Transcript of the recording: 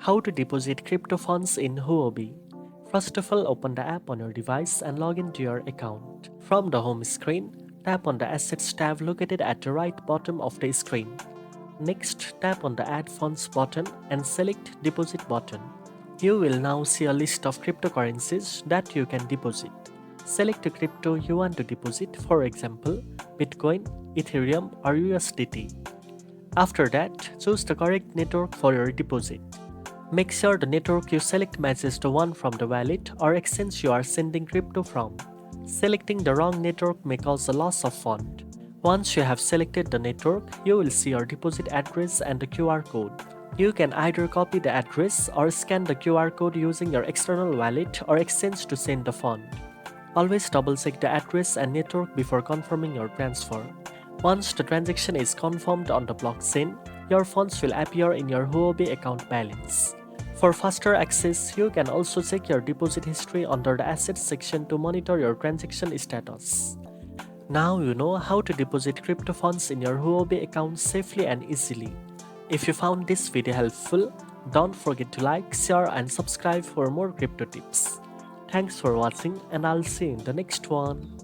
How to deposit crypto funds in Huobi. First of all, open the app on your device and log into your account. From the home screen, tap on the Assets tab located at the right bottom of the screen. Next, tap on the Add Funds button and select Deposit button. You will now see a list of cryptocurrencies that you can deposit. Select the crypto you want to deposit, for example, Bitcoin, Ethereum, or USDT. After that, choose the correct network for your deposit. Make sure the network you select matches the one from the wallet or exchange you are sending crypto from. Selecting the wrong network may cause a loss of fund. Once you have selected the network, you will see your deposit address and the QR code. You can either copy the address or scan the QR code using your external wallet or exchange to send the fund. Always double check the address and network before confirming your transfer. Once the transaction is confirmed on the blockchain, your funds will appear in your Huobi account balance. For faster access, you can also check your deposit history under the Assets section to monitor your transaction status. Now you know how to deposit crypto funds in your Huobi account safely and easily. If you found this video helpful, don't forget to like, share and subscribe for more crypto tips. Thanks for watching and I'll see you in the next one.